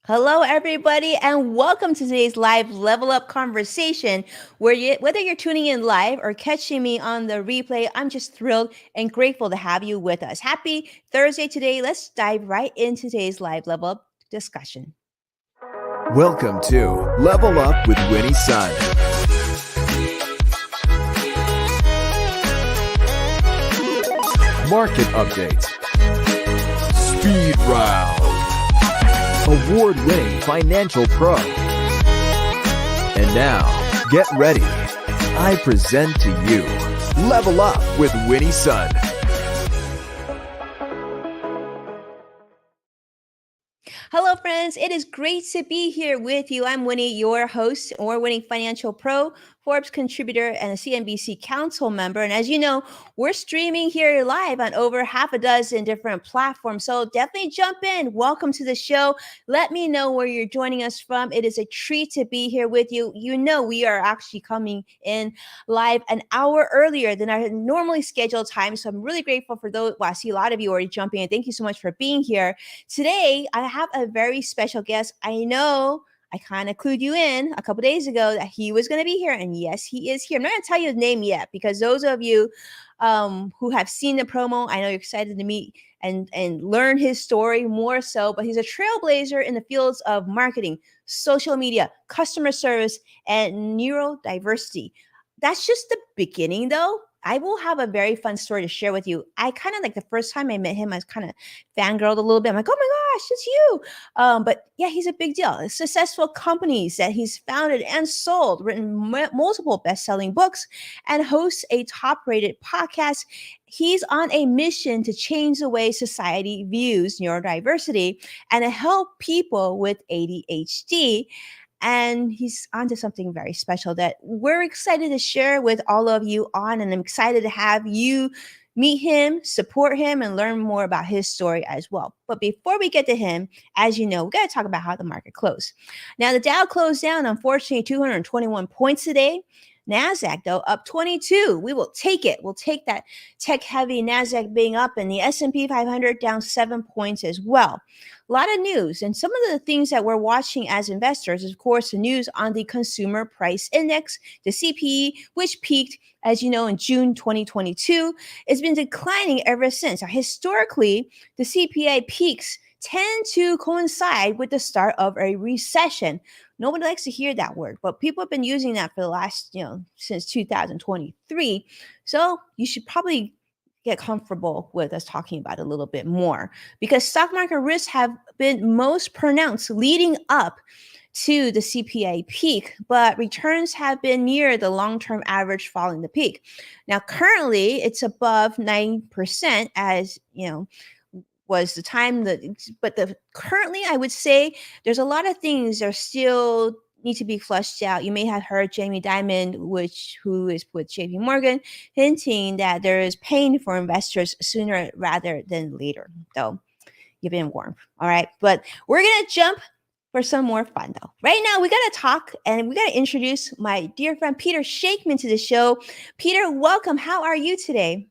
Hello, everybody, and welcome to today's live level up conversation. Whether you're tuning in live or catching me on the replay, I'm just thrilled and grateful to have you with us. Happy Thursday today. Let's dive right into today's live level up discussion. Welcome to Level Up with Winnie Sun. Market update. Speed round. Award-winning financial pro. And now, get ready. I present to you Level Up with Winnie Sun. Hello, friends. It is great to be here with you. I'm Winnie, your host, award-winning financial pro, Forbes contributor, and a CNBC council member. And as you know, we're streaming here live on over half a dozen different platforms. So definitely jump in. Welcome to the show. Let me know where you're joining us from. It is a treat to be here with you. You know, we are actually coming in live an hour earlier than our normally scheduled time. So I'm really grateful for those. Well, I see a lot of you already jumping in. Thank you so much for being here. Today, I have a very special guest. I know I kind of clued you in a couple days ago that he was going to be here. And yes, he is here. I'm not going to tell you his name yet because those of you who have seen the promo, I know you're excited to meet and learn his story more so. But he's a trailblazer in the fields of marketing, social media, customer service, and neurodiversity. That's just the beginning, though. I will have a very fun story to share with you. I kind of like the first time I met him, I was kind of fangirled a little bit. I'm like, oh my gosh, it's you. But yeah, he's a big deal. Successful companies that he's founded and sold, written multiple best-selling books, and hosts a top-rated podcast. He's on a mission to change the way society views neurodiversity and to help people with ADHD. And he's onto something very special that we're excited to share with all of you on. And I'm excited to have you meet him, support him, and learn more about his story as well. But before we get to him, as you know, we got to talk about how the market closed. Now, the Dow closed down, unfortunately, 221 points today. NASDAQ, though, up 22. We will take it. We'll take that tech-heavy NASDAQ being up, and the S&P 500 down 7 points as well. A lot of news, and some of the things that we're watching as investors is, of course, the news on the Consumer Price Index, the CPI, which peaked, as you know, in June 2022. It's been declining ever since. Now, historically, the CPI peaks tend to coincide with the start of a recession. Nobody likes to hear that word, but people have been using that for the last, since 2023. So you should probably get comfortable with us talking about it a little bit more because stock market risks have been most pronounced leading up to the CPI peak, but returns have been near the long-term average following the peak. Now, currently, it's above 9%, as was the time currently I would say there's a lot of things that are still need to be flushed out. You may have heard Jamie Dimon, who is with JP Morgan, hinting that there is pain for investors sooner rather than later. So you've been warned. All right. But we're going to jump for some more fun, though. Right now, we got to talk and we got to introduce my dear friend Peter Shankman to the show. Peter, welcome. How are you today?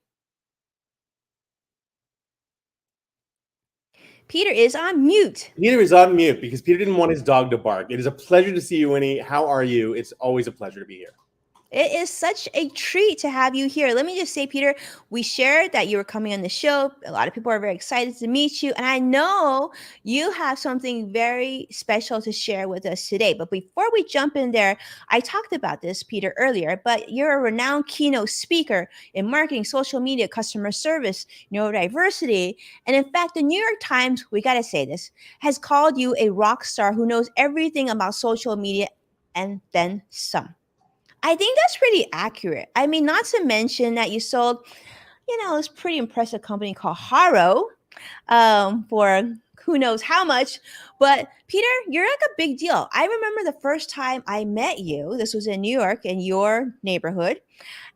Peter is on mute. Peter is on mute because Peter didn't want his dog to bark. It is a pleasure to see you, Winnie. How are you? It's always a pleasure to be here. It is such a treat to have you here. Let me just say, Peter, we shared that you were coming on the show. A lot of people are very excited to meet you. And I know you have something very special to share with us today. But before we jump in there, I talked about this, Peter, earlier, but you're a renowned keynote speaker in marketing, social media, customer service, neurodiversity. And in fact, the New York Times, we got to say this, has called you a rock star who knows everything about social media and then some. I think that's pretty accurate. I mean, not to mention that you sold, this pretty impressive company called Haro for who knows how much. But Peter, you're like a big deal. I remember the first time I met you. This was in New York in your neighborhood.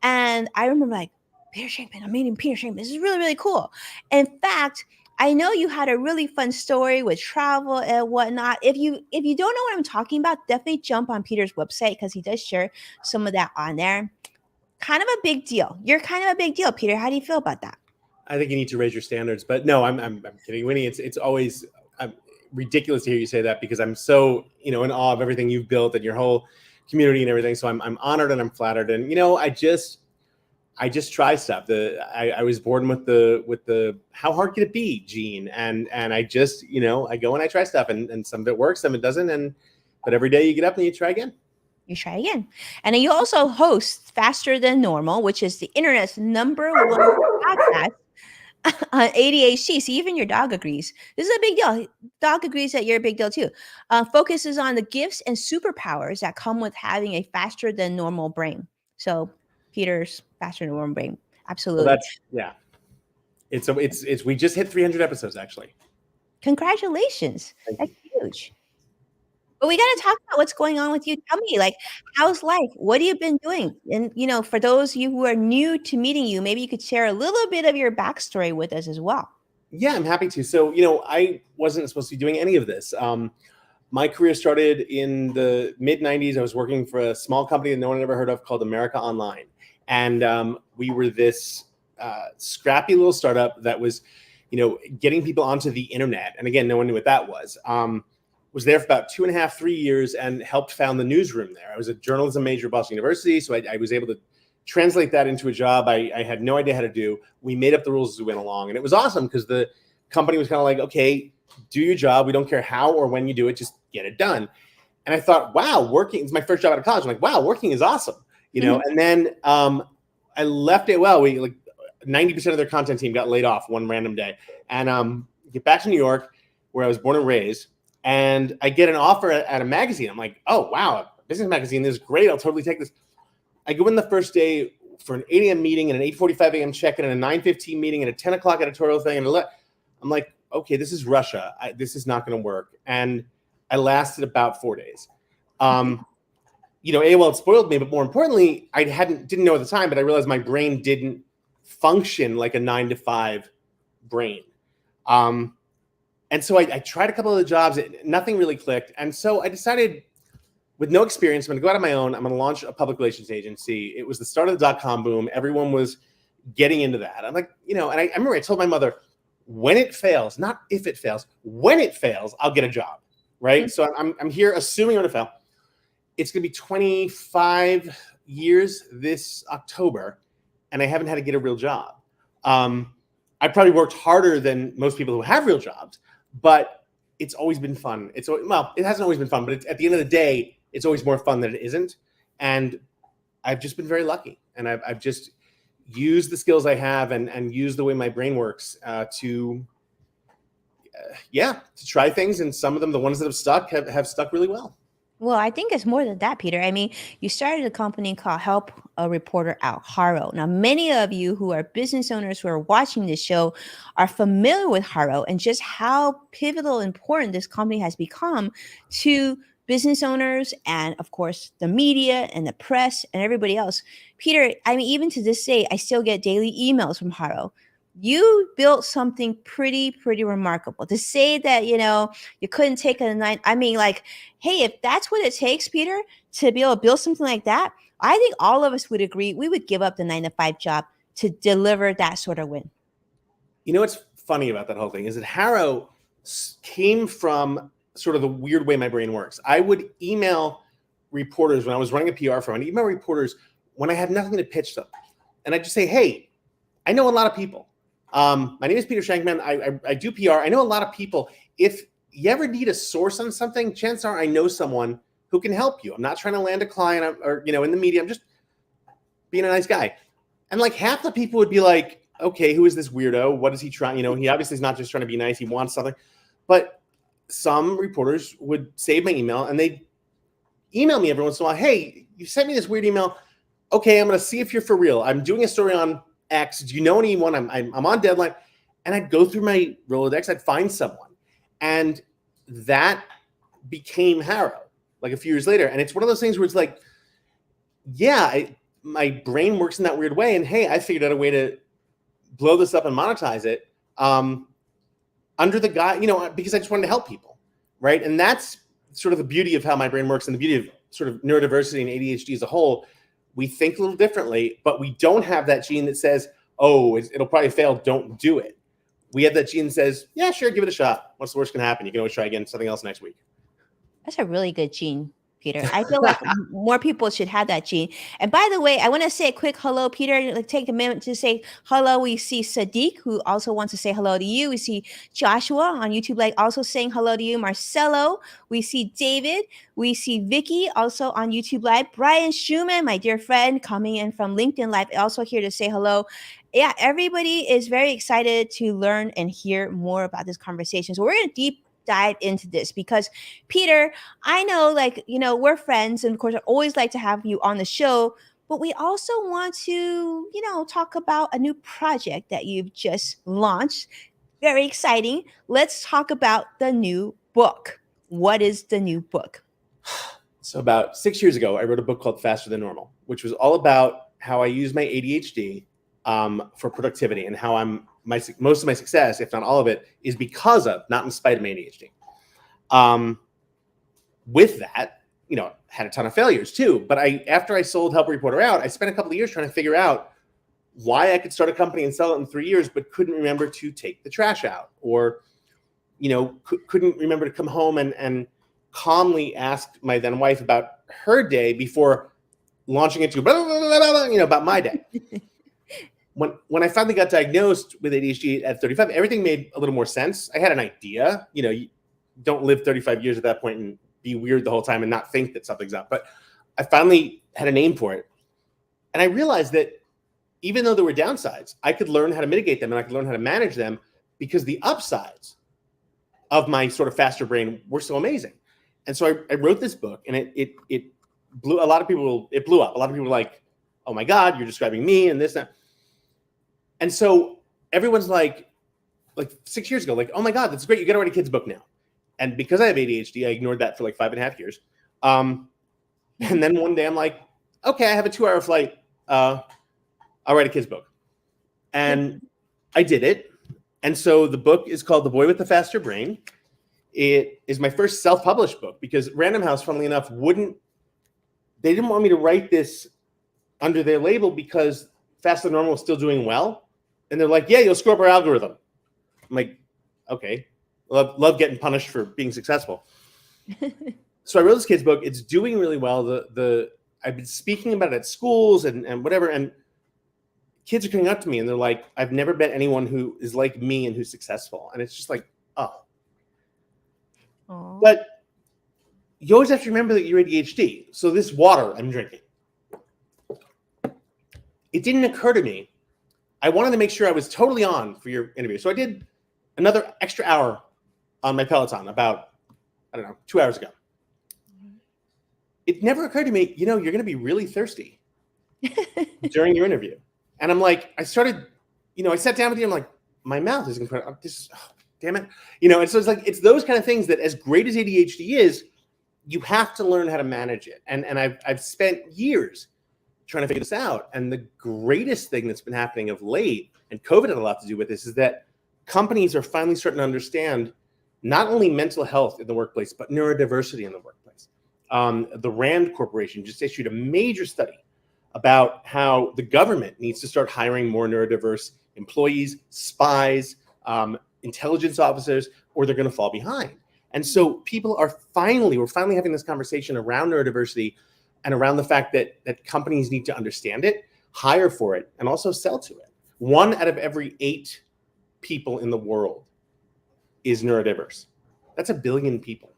And I remember like, Peter Shankman, I'm meeting Peter Shankman. This is really, really cool. In fact, I know you had a really fun story with travel and whatnot. If you don't know what I'm talking about, definitely jump on Peter's website because he does share some of that on there. Kind of a big deal. You're kind of a big deal, Peter. How do you feel about that? I think you need to raise your standards, but no, I'm kidding, Winnie. It's always ridiculous to hear you say that, because I'm so, in awe of everything you've built and your whole community and everything. So I'm honored and I'm flattered. And, I just try stuff. I was born with the how hard can it be gene, and I just I go and I try stuff, and some of it works, some of it doesn't, but every day you get up and you try again. You try again. And then you also host Faster Than Normal, which is the internet's #1 podcast on ADHD. See, even your dog agrees. This is a big deal. Dog agrees that you're a big deal too. Focuses on the gifts and superpowers that come with having a faster than normal brain. So Peter's faster than normal brain. Absolutely. Well, it's we just hit 300 episodes, actually. Congratulations. That's huge. But we got to talk about what's going on with you. Tell me, like, how's life? What have you been doing? And, for those of you who are new to meeting you, maybe you could share a little bit of your backstory with us as well. Yeah, I'm happy to. So, I wasn't supposed to be doing any of this. My career started in the mid 90s. I was working for a small company that no one had ever heard of called America Online. And we were this scrappy little startup that was, getting people onto the internet. And again, no one knew what that was. Was there for about 2.5, 3 years and helped found the newsroom there. I was a journalism major at Boston University, so I was able to translate that into a job I had no idea how to do. We made up the rules as we went along, and it was awesome because the company was kind of like, okay, do your job. We don't care how or when you do it, just get it done. And I thought, wow, working, it's my first job out of college. I'm like, wow, working is awesome, And then I left it. Well, we 90% of their content team got laid off one random day, and get back to New York, where I was born and raised. And I get an offer at a magazine. I'm like, oh, wow, a business magazine. This is great. I'll totally take this. I go in the first day for an 8 a.m. meeting and an 8:45 a.m. check-in and a 9:15 meeting and a 10 o'clock editorial thing. And I'm like, okay, this is Russia. This is not going to work. And I lasted about 4 days. AOL had spoiled me, but more importantly, I didn't know at the time, but I realized my brain didn't function like a 9 to 5 brain. And so I tried a couple of the jobs. Nothing really clicked. And so I decided, with no experience, I'm going to go out on my own. I'm going to launch a public relations agency. It was the start of the dot-com boom. Everyone was getting into that. I'm like, and I remember I told my mother, when it fails, not if it fails, when it fails, I'll get a job, right? So I'm here assuming I'm going to fail. It's going to be 25 years this October, and I haven't had to get a real job. I probably worked harder than most people who have real jobs, but it's always been fun. It hasn't always been fun, but at the end of the day, it's always more fun than it isn't. And I've just been very lucky. And I've just used the skills I have and used the way my brain works to try things. And some of them, the ones that have stuck, have stuck really well. Well, I think it's more than that, Peter. I mean, you started a company called Help a Reporter Out, Haro. Now, many of you who are business owners who are watching this show are familiar with Haro and just how pivotal and important this company has become to business owners and, of course, the media and the press and everybody else. Peter, I mean, even to this day, I still get daily emails from Haro. You built something pretty remarkable. To say that, you couldn't take a 9, I mean, like, hey, if that's what it takes, Peter, to be able to build something like that, I think all of us would agree we would give up the 9 to 5 job to deliver that sort of win. What's funny about that whole thing is that Haro came from sort of the weird way my brain works. I would email reporters when I was running a PR firm. I'd email reporters when I had nothing to pitch them. And I'd just say, hey, I know a lot of people. My name is Peter Shankman. I do PR. I know a lot of people. If you ever need a source on something, chances are I know someone who can help you. I'm not trying to land a client or in the media. I'm just being a nice guy. And like half the people would be like, okay, who is this weirdo? What is he trying? He obviously is not just trying to be nice. He wants something. But some reporters would save my email and they'd email me every once in a while. Hey, you sent me this weird email. Okay, I'm going to see if you're for real. I'm doing a story on X. Do you know anyone? I'm on deadline. And I'd go through my Rolodex. I'd find someone. And that became Haro like a few years later. And it's one of those things where it's like, my brain works in that weird way. And hey, I figured out a way to blow this up and monetize it under the guy, because I just wanted to help people. Right. And that's sort of the beauty of how my brain works and the beauty of sort of neurodiversity and ADHD as a whole. We think a little differently, but we don't have that gene that says, oh, it'll probably fail. Don't do it. we have that gene that says, yeah, sure, give it a shot. What's the worst can happen? You can always try again, something else next week. That's a really good gene, Peter. I feel like more people should have that gene. And by the way, I want to say a quick hello, Peter. Like, take a minute to say hello. We see Sadiq, who also wants to say hello to you. We see Joshua on YouTube, like also saying hello to you. Marcelo. We see David. We see Vicky also on YouTube Live. Brian Schumann, my dear friend, coming in from LinkedIn Live, also here to say hello. Yeah, everybody is very excited to learn and hear more about this conversation. So we're going to deep dive into this because, Peter, I know, like, we're friends, and of course, I always like to have you on the show, but we also want to, talk about a new project that you've just launched. Very exciting. Let's talk about the new book. What is the new book? So about 6 years ago, I wrote a book called Faster Than Normal, which was all about how I use my ADHD for productivity, and how most of my success, if not all of it, is because of, not in spite of my ADHD. With that, had a ton of failures too. But after I sold Help Reporter out, I spent a couple of years trying to figure out why I could start a company and sell it in 3 years, but couldn't remember to take the trash out, or, couldn't remember to come home and calmly ask my then wife about her day before launching into blah, blah, blah, blah, blah, about my day. When I finally got diagnosed with ADHD at 35, everything made a little more sense. I had an idea. You don't live 35 years at that point and be weird the whole time and not think that something's up. But I finally had a name for it. And I realized that even though there were downsides, I could learn how to mitigate them, and I could learn how to manage them, because the upsides of my sort of faster brain were so amazing. And so I wrote this book, and it blew a lot of people. It blew up. A lot of people were like, "Oh my God, you're describing me," and this, that. And so everyone's like 6 years ago, like, "Oh my God, that's great. You got to write a kid's book now." And because I have ADHD, I ignored that for like 5.5 years. And then one day I'm like, okay, I have a 2-hour flight. I'll write a kid's book. And I did it. And so the book is called The Boy with the Faster Brain. It is my first self-published book, because Random House, funnily enough, they didn't want me to write this under their label, because Faster Than Normal was still doing well. And they're like, yeah, you'll screw up our algorithm. I'm like, okay. Love getting punished for being successful. So I wrote this kid's book. It's doing really well. I've been speaking about it at schools and whatever, and kids are coming up to me and they're like, I've never met anyone who is like me and who's successful. And it's just like, oh. Aww. But you always have to remember that you're ADHD. So this water I'm drinking, it didn't occur to me. I wanted to make sure I was totally on for your interview. So I did another extra hour on my Peloton about, 2 hours ago. It never occurred to me, you're going to be really thirsty during your interview. And I'm like, I sat down with you. I'm like, my mouth is going to damn it. And so it's like, it's those kind of things that, as great as ADHD is, you have to learn how to manage it. And I've spent years trying to figure this out. And the greatest thing that's been happening of late, and COVID had a lot to do with this, is that companies are finally starting to understand not only mental health in the workplace, but neurodiversity in the workplace. The RAND Corporation just issued a major study about how the government needs to start hiring more neurodiverse employees, spies, intelligence officers, or they're going to fall behind. And so we're finally having this conversation around neurodiversity and around the fact that companies need to understand it, hire for it, and also sell to it. 1 out of every 8 people in the world is neurodiverse. That's 1 billion people.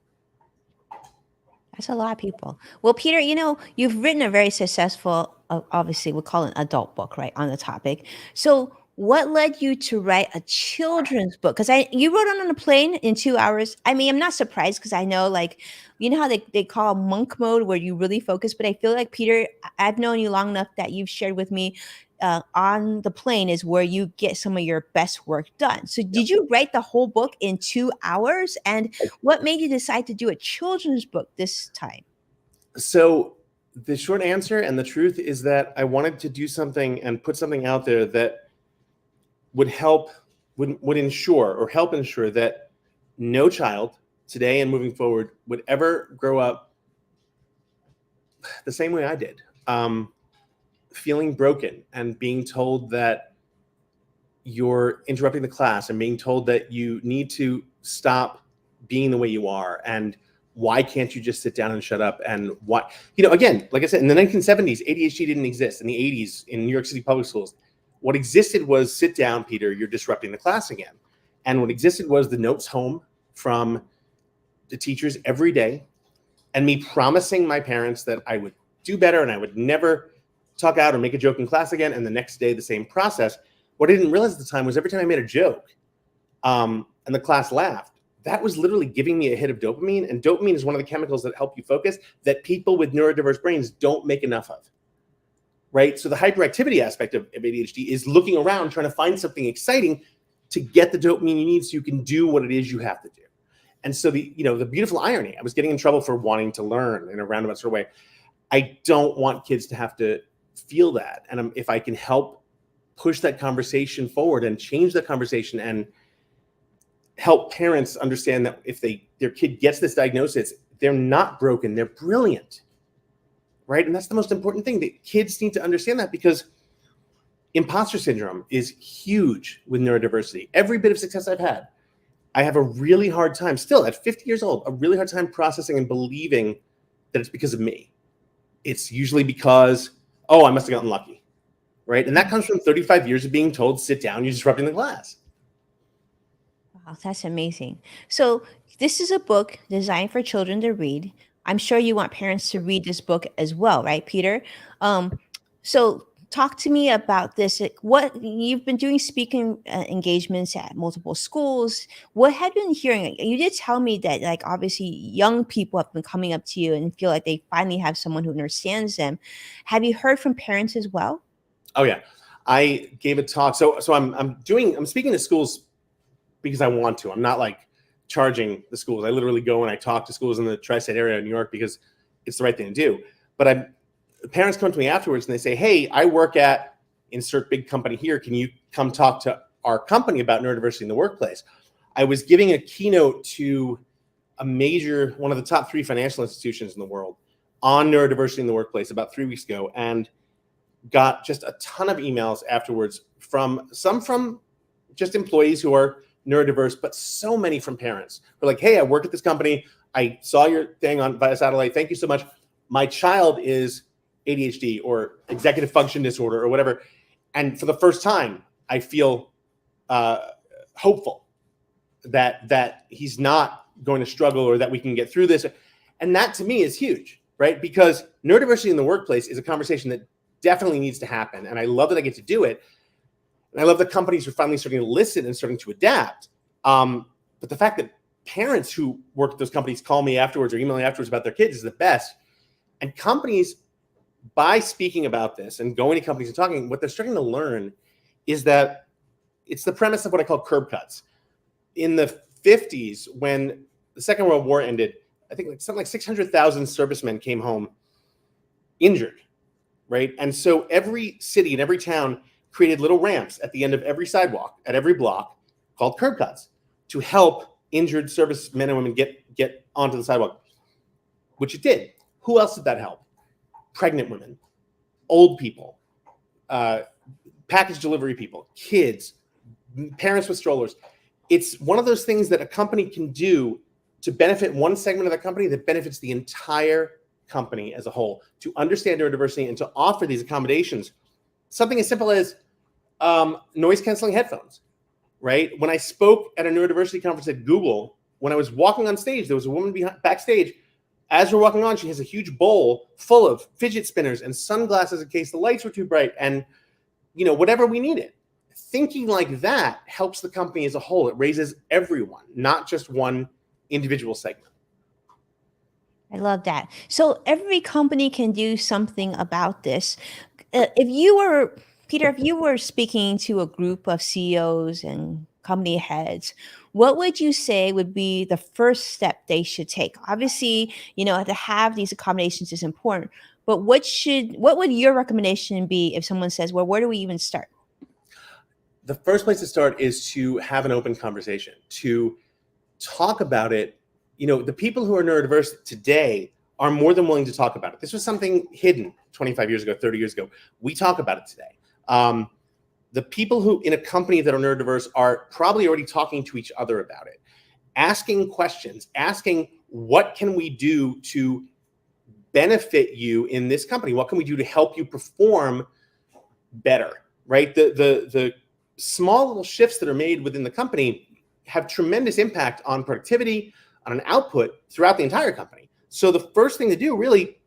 That's a lot of people. Well, Peter, you've written a very successful, obviously we'll call it an adult book, right, on the topic. So what led you to write a children's book? Because you wrote it on a plane in 2 hours. I mean, I'm not surprised, because I know, how they call monk mode, where you really focus. But I feel like, Peter, I've known you long enough that you've shared with me, on the plane is where you get some of your best work done. So did you write the whole book in 2 hours? And what made you decide to do a children's book this time? So the short answer and the truth is that I wanted to do something and put something out there that would help ensure that no child today and moving forward would ever grow up the same way I did. Feeling broken and being told that you're interrupting the class and being told that you need to stop being the way you are, and why can't you just sit down and shut up? And why, again, like I said, in the 1970s, ADHD didn't exist. In the 80s, in New York City public schools, what existed was, sit down, Peter, you're disrupting the class again. And what existed was the notes home from the teachers every day, and me promising my parents that I would do better and I would never talk out or make a joke in class again. And the next day, the same process. What I didn't realize at the time was every time I made a joke and the class laughed, that was literally giving me a hit of dopamine. And dopamine is one of the chemicals that help you focus that people with neurodiverse brains don't make enough of, right? So the hyperactivity aspect of ADHD is looking around, trying to find something exciting to get the dopamine you need so you can do what it is you have to do. And so the beautiful irony, I was getting in trouble for wanting to learn in a roundabout sort of way. I don't want kids to have to feel that. And if I can help push that conversation forward and change the conversation and help parents understand that if their kid gets this diagnosis, they're not broken, they're brilliant, right? And that's the most important thing, that kids need to understand that, because imposter syndrome is huge with neurodiversity. Every bit of success I've had, I have a really hard time, still at 50 years old, a really hard time processing and believing that it's because of me. It's usually because, I must have gotten lucky. Right. And that comes from 35 years of being told, sit down, you're disrupting the class. Wow, that's amazing. So this is a book designed for children to read. I'm sure you want parents to read this book as well, right, Peter? So talk to me about this. What you've been doing, speaking engagements at multiple schools. What have you been hearing? You did tell me that, like, obviously young people have been coming up to you and feel like they finally have someone who understands them. Have you heard from parents as well? Oh yeah, I gave a talk. So I'm speaking to schools because I want to. I'm not like charging the schools. I literally go and I talk to schools in the tri-state area of New York because it's the right thing to do. But parents come to me afterwards and they say, hey, I work at insert big company here. Can you come talk to our company about neurodiversity in the workplace? I was giving a keynote to one of the top 3 financial institutions in the world on neurodiversity in the workplace about 3 weeks ago, and got just a ton of emails afterwards from just employees who are neurodiverse, but so many from parents who are like, hey, I work at this company. I saw your thing via satellite. Thank you so much. My child is ADHD or executive function disorder or whatever. And for the first time, I feel hopeful that he's not going to struggle or that we can get through this. And that to me is huge, right? Because neurodiversity in the workplace is a conversation that definitely needs to happen. And I love that I get to do it. And I love that companies are finally starting to listen and starting to adapt. But the fact that parents who work at those companies call me afterwards or email me afterwards about their kids is the best. And companies, by speaking about this and going to companies and talking, what they're starting to learn is that it's the premise of what I call curb cuts. In the 50s, when the Second World War ended, I think something like 600,000 servicemen came home injured. Right. And so every city and every town created little ramps at the end of every sidewalk, at every block, called curb cuts, to help injured servicemen and women get onto the sidewalk, which it did. Who else did that help? Pregnant women, old people, package delivery people, kids, parents with strollers. It's one of those things that a company can do to benefit one segment of the company that benefits the entire company as a whole, to understand neurodiversity and to offer these accommodations. Something as simple as noise canceling headphones, right? When I spoke at a neurodiversity conference at Google, when I was walking on stage, there was a woman backstage. As we're walking on, she has a huge bowl full of fidget spinners and sunglasses in case the lights were too bright, and whatever we needed. Thinking like that helps the company as a whole. It raises everyone, not just one individual segment. I love that. So every company can do something about this. Peter, if you were speaking to a group of CEOs and company heads, what would you say would be the first step they should take? Obviously, to have these accommodations is important, but what would your recommendation be if someone says, well, where do we even start? The first place to start is to have an open conversation, to talk about it. The people who are neurodiverse today are more than willing to talk about it. This was something hidden 25 years ago, 30 years ago. We talk about it today. the people who in a company that are neurodiverse are probably already talking to each other about it, asking questions, asking what can we do to benefit you in this company? What can we do to help you perform better, right? The small little shifts that are made within the company have tremendous impact on productivity, on an output throughout the entire company. So the first thing to do, really,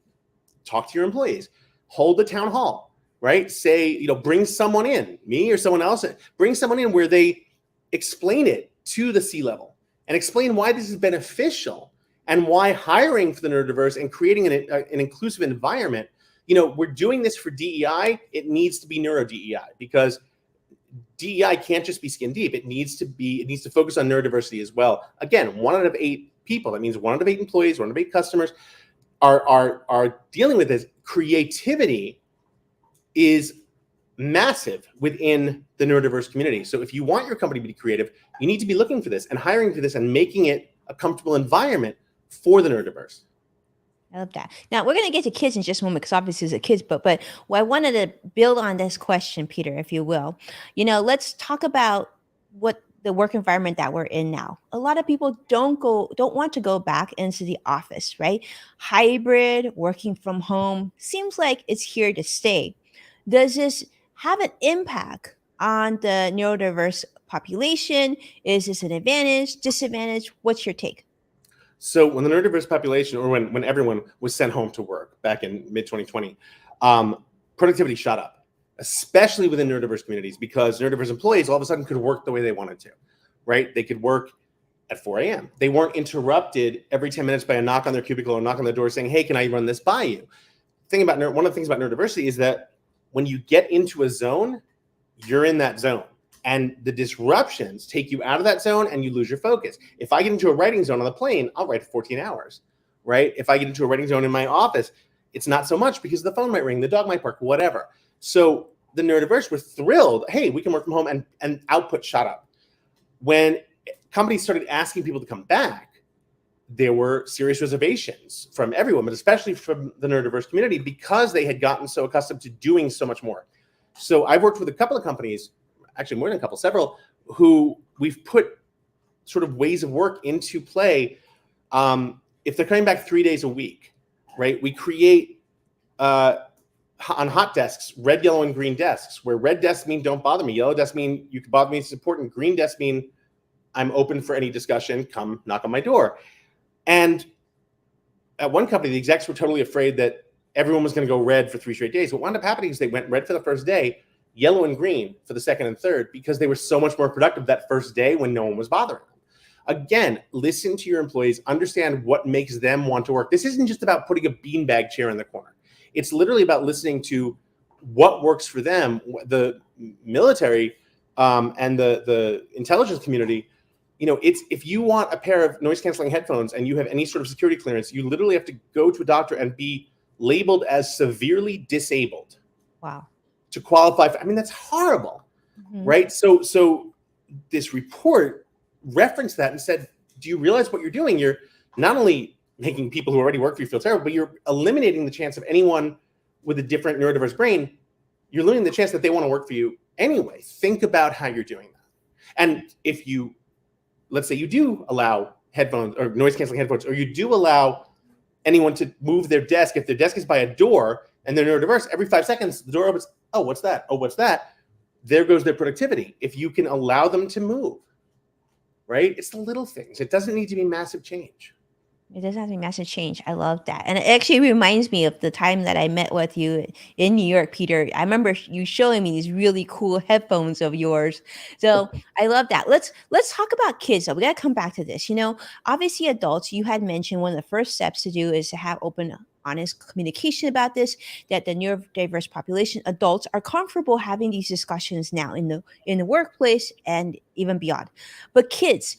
talk to your employees, hold a town hall, right? Say, bring someone in, me or someone else, bring someone in where they explain it to the C-level and explain why this is beneficial and why hiring for the neurodiverse and creating an inclusive environment, we're doing this for DEI. It needs to be neuro DEI, because DEI can't just be skin deep. It needs to focus on neurodiversity as well. Again, 1 out of 8 people, that means 1 out of 8 employees, 1 out of 8 customers are dealing with this. Creativity is massive within the neurodiverse community. So if you want your company to be creative, you need to be looking for this and hiring for this and making it a comfortable environment for the neurodiverse. I love that. Now we're going to get to kids in just a moment, because obviously it's a kids book. But I wanted to build on this question, Peter, if you will. Let's talk about what the work environment that we're in now. A lot of people don't want to go back into the office, right? Hybrid working from home seems like it's here to stay. Does this have an impact on the neurodiverse population? Is this an advantage, disadvantage? What's your take? So when the neurodiverse population, or when everyone was sent home to work back in mid-2020, productivity shot up, especially within neurodiverse communities, because neurodiverse employees all of a sudden could work the way they wanted to, right? They could work at 4 a.m. They weren't interrupted every 10 minutes by a knock on their cubicle or knock on the door saying, hey, can I run this by you? One of the things about neurodiversity is that when you get into a zone, you're in that zone. And the disruptions take you out of that zone and you lose your focus. If I get into a writing zone on the plane, I'll write for 14 hours, right? If I get into a writing zone in my office, it's not so much, because the phone might ring, the dog might bark, whatever. So the neurodiverse were thrilled, hey, we can work from home, and output shot up. When companies started asking people to come back, there were serious reservations from everyone, but especially from the neurodiverse community, because they had gotten so accustomed to doing so much more. So I've worked with a couple of companies, actually more than a couple, several, who we've put sort of ways of work into play. If they're coming back 3 days a week, right, we create on hot desks, red, yellow, and green desks, where red desks mean don't bother me, yellow desks mean you can bother me, it's important, green desks mean I'm open for any discussion, come knock on my door. And at one company, the execs were totally afraid that everyone was going to go red for 3 straight days. What wound up happening is they went red for the first day, yellow and green for the second and third, because they were so much more productive that first day when no one was bothering them. Again, listen to your employees, understand what makes them want to work. This isn't just about putting a beanbag chair in the corner. It's literally about listening to what works for them. The military and the intelligence community, it's, if you want a pair of noise canceling headphones and you have any sort of security clearance, you literally have to go to a doctor and be labeled as severely disabled. Wow. To qualify for, that's horrible, right? So this report referenced that and said, do you realize what you're doing? You're not only making people who already work for you feel terrible, but you're eliminating the chance of anyone with a different neurodiverse brain. You're limiting the chance that they want to work for you anyway. Think about how you're doing that. And if let's say you do allow headphones or noise canceling headphones, or you do allow anyone to move their desk, if their desk is by a door and they're neurodiverse, every 5 seconds, the door opens. Oh, what's that? Oh, what's that? There goes their productivity. If you can allow them to move, right? It's the little things. It doesn't need to be massive change. It doesn't have to be massive change. I love that. And it actually reminds me of the time that I met with you in New York, Peter. I remember you showing me these really cool headphones of yours. So I love that. Let's talk about kids though. We got to come back to this. Obviously adults, you had mentioned one of the first steps to do is to have open, honest communication about this, that the neurodiverse population, adults, are comfortable having these discussions now in the workplace and even beyond. But kids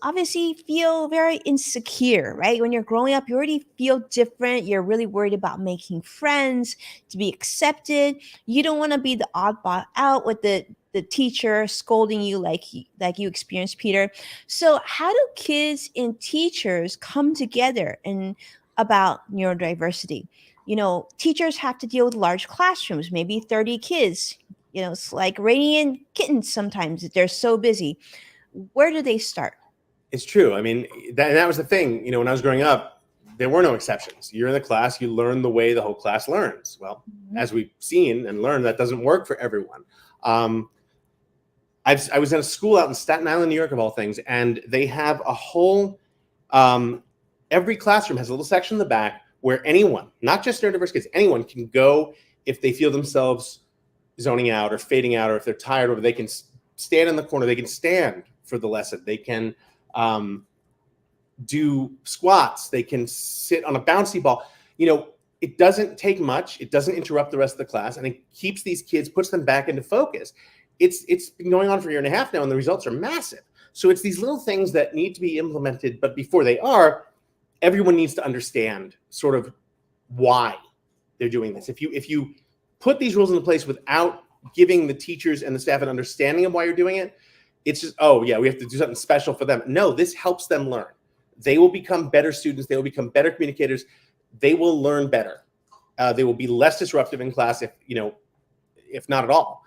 obviously feel very insecure, right? When you're growing up, you already feel different. You're really worried about making friends, to be accepted. You don't want to be the oddball out with the teacher scolding you like you experienced, Peter. So how do kids and teachers come together and about neurodiversity? Teachers have to deal with large classrooms, maybe 30 kids. It's like reining in kittens sometimes. They're so busy. Where do they start? It's true. I mean, that was the thing. When I was growing up, there were no exceptions. You're in the class, you learn the way the whole class learns. Well, as we've seen and learned, that doesn't work for everyone. I was in a school out in Staten Island, New York, of all things, and they have a whole, every classroom has a little section in the back where anyone, not just neurodiverse kids, anyone can go if they feel themselves zoning out or fading out, or if they're tired, or they can stand in the corner, they can stand for the lesson, they can do squats, they can sit on a bouncy ball. It doesn't take much. It doesn't interrupt the rest of the class, and it keeps these kids, puts them back into focus. It's been going on for a year and a half now, and the results are massive. So it's these little things that need to be implemented, but before they are, everyone needs to understand sort of why they're doing this. If you put these rules into place without giving the teachers and the staff an understanding of why you're doing it, it's just, oh yeah, we have to do something special for them. No, this helps them learn. They will become better students. They will become better communicators. They will learn better. They will be less disruptive in class if not at all.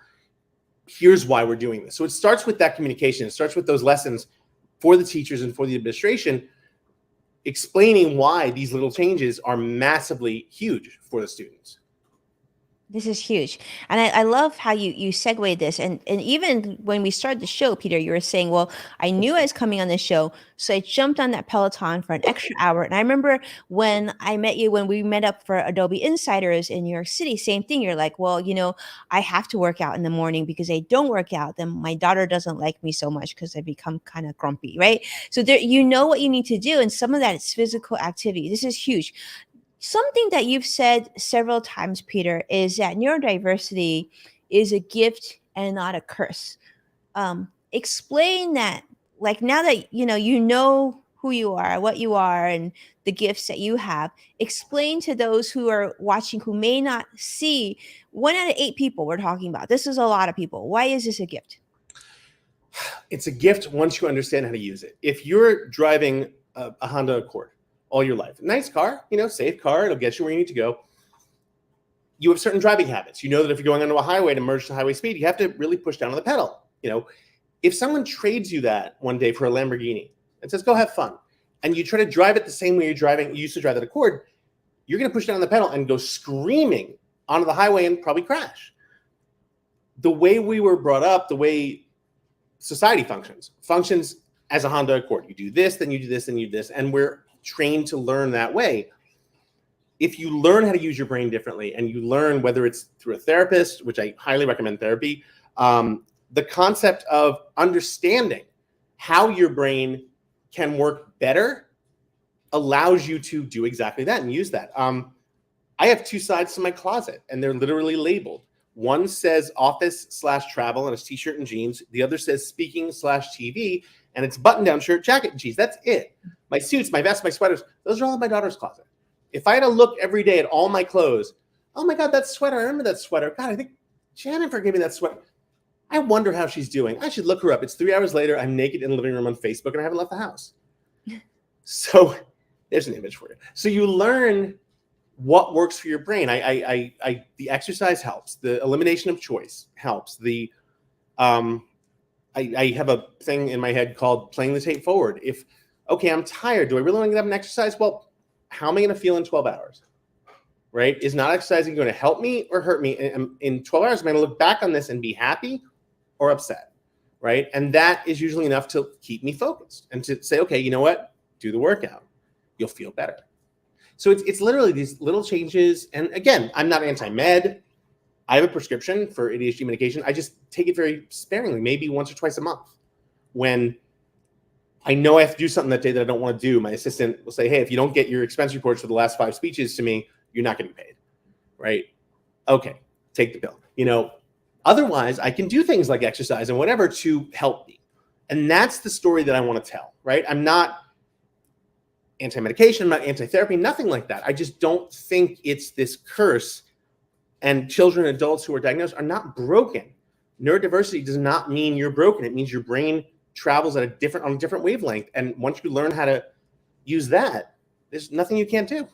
Here's why we're doing this. So it starts with that communication. It starts with those lessons for the teachers and for the administration, explaining why these little changes are massively huge for the students. This is huge. And I love how you segued this. And even when we started the show, Peter, you were saying, well, I knew I was coming on this show, so I jumped on that Peloton for an extra hour. And I remember when I met you, when we met up for Adobe Insiders in New York City, same thing. You're like, well, I have to work out in the morning, because I don't work out, then my daughter doesn't like me so much because I become kind of grumpy, right? So there, what you need to do. And some of that is physical activity. This is huge. Something that you've said several times, Peter, is that neurodiversity is a gift and not a curse. Explain that, like, now that you know who you are, what you are, and the gifts that you have. Explain to those who are watching who may not see. 1 out of 8 people we're talking about. This is a lot of people. Why is this a gift? It's a gift once you understand how to use it. If you're driving a Honda Accord all your life, nice car, safe car, it'll get you where you need to go. You have certain driving habits. You know that if you're going onto a highway to merge to highway speed, you have to really push down on the pedal. If someone trades you that one day for a Lamborghini and says, go have fun, and you try to drive it the same way you used to drive that Accord, you're going to push down on the pedal and go screaming onto the highway and probably crash. The way we were brought up, the way society functions as a Honda Accord. You do this, then you do this, then you do this, and we're trained to learn that way. If you learn how to use your brain differently, and you learn, whether it's through a therapist, which I highly recommend therapy, the concept of understanding how your brain can work better allows you to do exactly that and use that. I have 2 sides to my closet, and they're literally labeled. One says office/travel, and it's t-shirt and jeans. The other says speaking/TV, and it's button-down shirt, jacket, and jeans. That's it. My suits, my vests, my sweaters, those are all in my daughter's closet. If I had to look every day at all my clothes, oh my God, that sweater, I remember that sweater. God, I think Jennifer gave me that sweater. I wonder how she's doing. I should look her up. It's 3 hours later. I'm naked in the living room on Facebook, and I haven't left the house. So there's an image for you. So you learn what works for your brain. The exercise helps. The elimination of choice helps. I have a thing in my head called playing the tape forward. Okay, I'm tired. Do I really want to get up and exercise? Well, how am I going to feel in 12 hours? Right? Is not exercising going to help me or hurt me? In 12 hours, am I going to look back on this and be happy or upset? Right? And that is usually enough to keep me focused and to say, okay, you know what? Do the workout. You'll feel better. So it's literally these little changes. And again, I'm not anti-med. I have a prescription for ADHD medication. I just take it very sparingly, maybe once or twice a month. When I know I have to do something that day that I don't want to do, my assistant will say, hey, if you don't get your expense reports for the last 5 speeches to me, you're not getting paid, right? Okay, take the pill. Otherwise, I can do things like exercise and whatever to help me. And that's the story that I want to tell, right? I'm not anti-medication, I'm not anti-therapy, nothing like that. I just don't think it's this curse, and children and adults who are diagnosed are not broken. Neurodiversity does not mean you're broken. It means your brain travels on a different wavelength. And once you learn how to use that, there's nothing you can't do.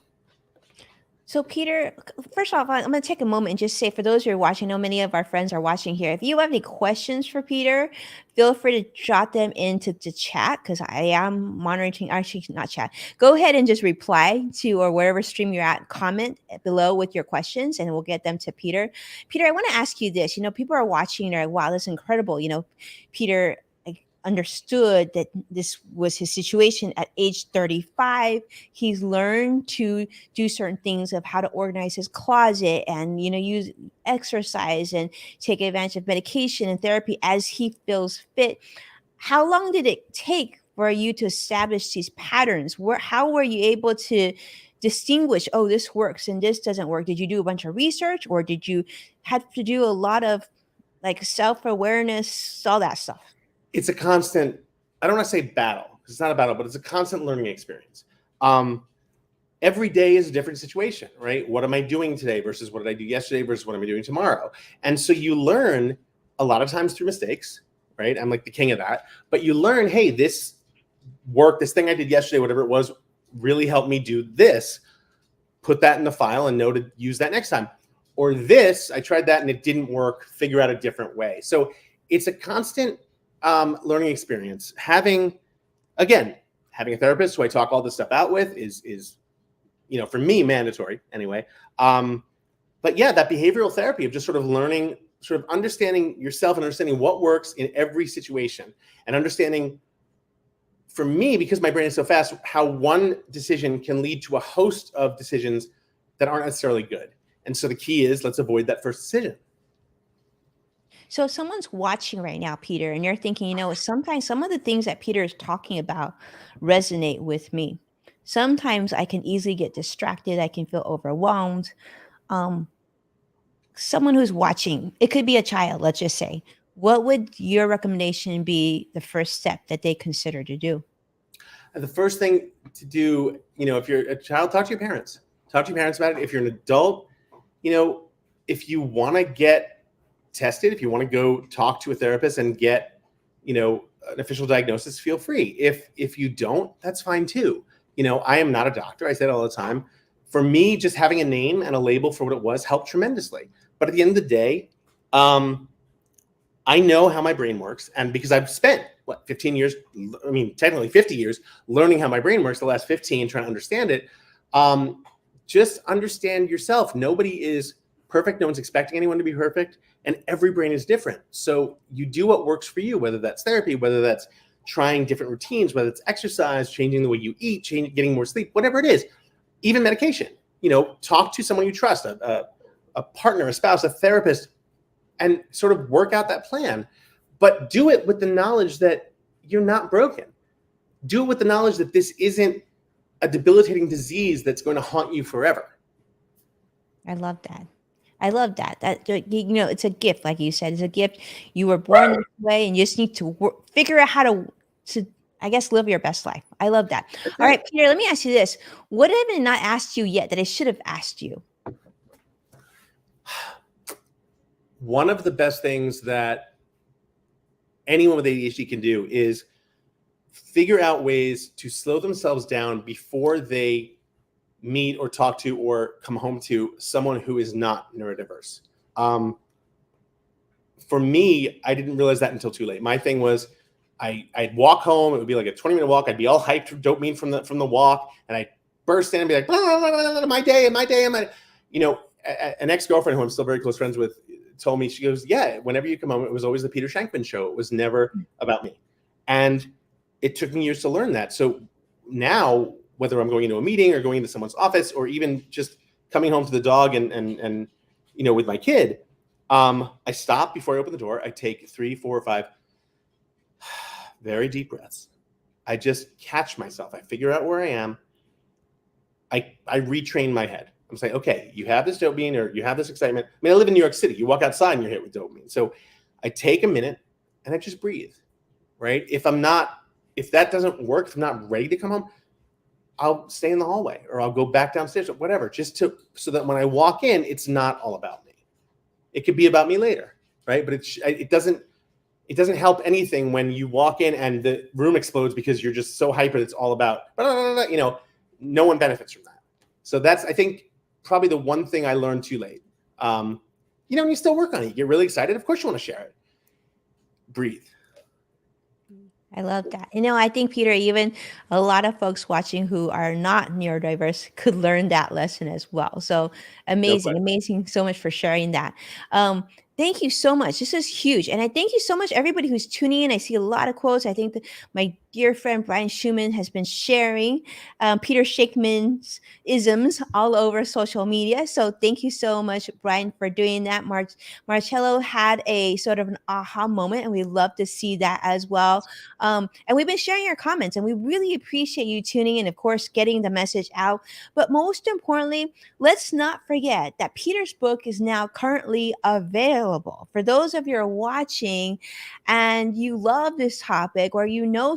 So, Peter, first off, I'm going to take a moment and just say, for those who are watching, I know many of our friends are watching here. If you have any questions for Peter, feel free to jot them into the chat, because I am monitoring, actually, not chat. Go ahead and just reply to, or wherever stream you're at, comment below with your questions, and we'll get them to Peter. Peter, I want to ask you this. People are watching, they're like, wow, that's incredible. Peter understood that this was his situation at age 35. He's learned to do certain things of how to organize his closet and use exercise and take advantage of medication and therapy as he feels fit. How long did it take for you to establish these patterns? How were you able to distinguish, oh, this works and this doesn't work? Did you do a bunch of research, or did you have to do a lot of self-awareness, all that stuff? It's a constant, I don't want to say battle, because it's not a battle, but it's a constant learning experience. Every day is a different situation, right? What am I doing today versus what did I do yesterday versus what am I doing tomorrow? And so you learn a lot of times through mistakes, right? I'm like the king of that. But you learn, hey, this work, this thing I did yesterday, whatever it was, really helped me do this. Put that in the file and know to use that next time. Or this, I tried that and it didn't work, figure out a different way. So it's a constant learning experience. Having a therapist who I talk all this stuff out with is for me mandatory anyway. But yeah, that behavioral therapy of just sort of learning, sort of understanding yourself and understanding what works in every situation, and understanding, for me, because my brain is so fast, how one decision can lead to a host of decisions that aren't necessarily good. And so the key is, let's avoid that first decision. So if someone's watching right now, Peter, and you're thinking, sometimes some of the things that Peter is talking about resonate with me. Sometimes I can easily get distracted. I can feel overwhelmed. Someone who's watching, it could be a child, let's just say. What would your recommendation be, the first step that they consider to do? The first thing to do, if you're a child, talk to your parents. Talk to your parents about it. If you're an adult, if you want to get tested, if you want to go talk to a therapist and get, an official diagnosis, feel free. If you don't, that's fine too. I am not a doctor. I say it all the time. For me, just having a name and a label for what it was helped tremendously. But at the end of the day, I know how my brain works. And because I've spent 15 years, technically 50 years learning how my brain works, the last 15 trying to understand it. Just understand yourself. Nobody is perfect. No one's expecting anyone to be perfect. And every brain is different. So you do what works for you, whether that's therapy, whether that's trying different routines, whether it's exercise, changing the way you eat, getting more sleep, whatever it is, even medication. Talk to someone you trust, a partner, a spouse, a therapist, and sort of work out that plan. But do it with the knowledge that you're not broken. Do it with the knowledge that this isn't a debilitating disease that's going to haunt you forever. I love that. That it's a gift, like you said. It's a gift. You were born this way, and you just need to figure out how to I guess live your best life. I love that. All right, Peter. Let me ask you this: what have I not asked you yet that I should have asked you? One of the best things that anyone with ADHD can do is figure out ways to slow themselves down before they meet or talk to or come home to someone who is not neurodiverse. For me, I didn't realize that until too late. My thing was I'd walk home. It would be like a 20-minute walk. I'd be all hyped for dopamine from the walk, and I'd burst in and be like, blah, blah, blah, blah, my day. An ex-girlfriend who I'm still very close friends with told me, she goes, yeah, whenever you come home, it was always the Peter Shankman show. It was never about me. And it took me years to learn that. So now, whether I'm going into a meeting or going into someone's office or even just coming home to the dog and with my kid, I stop before I open the door. I take 3, 4, 5 very deep breaths. I just catch myself. I figure out where I am. I retrain my head. I'm saying, okay, you have this dopamine or you have this excitement. I live in New York City. You walk outside and you're hit with dopamine. So I take a minute and I just breathe, right? If that doesn't work, if I'm not ready to come home, I'll stay in the hallway or I'll go back downstairs or whatever, so that when I walk in, it's not all about me. It could be about me later, right? But it doesn't help anything when you walk in and the room explodes because you're just so hyper. It's all about, no one benefits from that. So that's, I think, probably the one thing I learned too late. And you still work on it. You get really excited. Of course you want to share it. Breathe. I love that. I think, Peter, even a lot of folks watching who are not neurodiverse could learn that lesson as well. So amazing so much for sharing that. Thank you so much. This is huge. And I thank you so much, everybody who's tuning in. I see a lot of quotes. I think that my dear friend Brian Schumann has been sharing Peter Shankman's isms all over social media. So thank you so much, Brian, for doing that. Marcello had a sort of an aha moment, and we love to see that as well. And we've been sharing your comments, and we really appreciate you tuning in, of course, getting the message out. But most importantly, let's not forget that Peter's book is now currently available. For those of you who are watching and you love this topic, or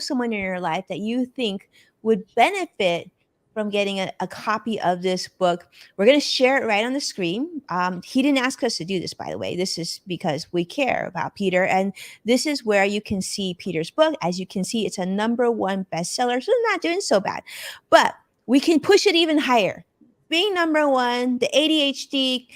someone in your life that you think would benefit from getting a copy of this book, we're going to share it right on the screen. He didn't ask us to do this, by the way. This is because we care about Peter. And this is where you can see Peter's book. As you can see, it's a #1 bestseller. So it's not doing so bad. But we can push it even higher. Being #1, the ADHD,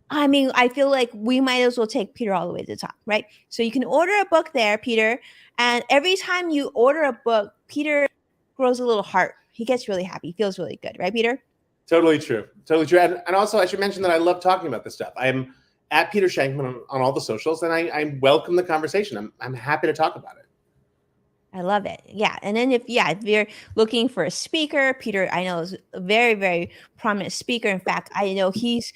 I feel like we might as well take Peter all the way to the top, right? So you can order a book there, Peter. And every time you order a book, Peter grows a little heart. He gets really happy. He feels really good. Right, Peter? Totally true. Totally true. And also, I should mention that I love talking about this stuff. I'm at Peter Shankman on all the socials, and I welcome the conversation. I'm happy to talk about it. I love it. Yeah. And then if you're looking for a speaker, Peter, I know, is a very, very prominent speaker. In fact, I know he's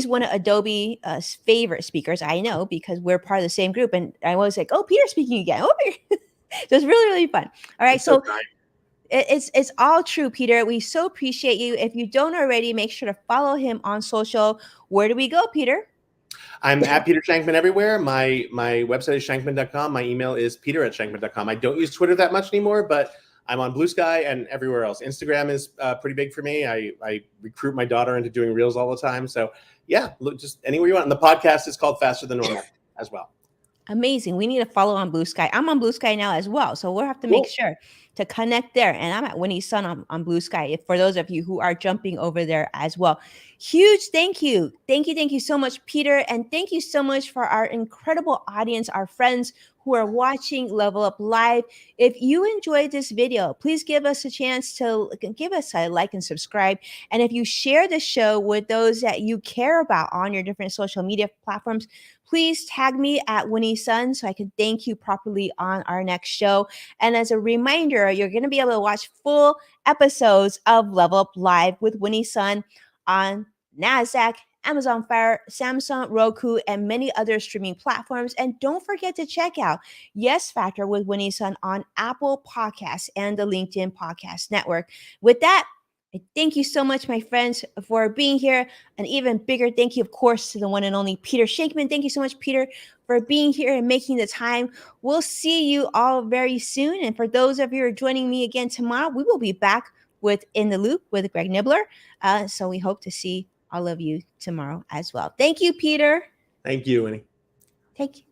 one of Adobe's favorite speakers. I know, because we're part of the same group. And I was like, oh, Peter's speaking again. Oh, Peter. So it's really, really fun. All right. So it's all true, Peter. We so appreciate you. If you don't already, make sure to follow him on social. Where do we go, Peter? I'm at Peter Shankman everywhere. My website is shankman.com. My email is peter@shankman.com. I don't use Twitter that much anymore, but I'm on Blue Sky and everywhere else. Instagram is pretty big for me. I recruit my daughter into doing reels all the time. So yeah, look, just anywhere you want. And the podcast is called Faster Than Normal as well. Amazing. We need to follow on Blue Sky. I'm on Blue Sky now as well. So we'll have to make sure to connect there. And I'm at Winnie's son on Blue Sky, for those of you who are jumping over there as well. Huge thank you. Thank you so much, Peter. And thank you so much for our incredible audience, our friends who are watching Level Up Live. If you enjoyed this video, please give us a chance to give us a like and subscribe. And if you share the show with those that you care about on your different social media platforms, please tag me at Winnie's son so I can thank you properly on our next show. And as a reminder, you're going to be able to watch full episodes of Level Up Live with Winnie's son on NASDAQ, Amazon Fire, Samsung, Roku, and many other streaming platforms. And don't forget to check out Yes Factor with Winnie's son on Apple Podcasts and the LinkedIn Podcast Network. With that, I thank you so much, my friends, for being here. An even bigger thank you, of course, to the one and only Peter Shankman. Thank you so much, Peter, for being here and making the time. We'll see you all very soon. And for those of you who are joining me again tomorrow, we will be back with In the Loop with Greg Nibbler. So we hope to see all of you tomorrow as well. Thank you, Peter. Thank you, Winnie. Thank you.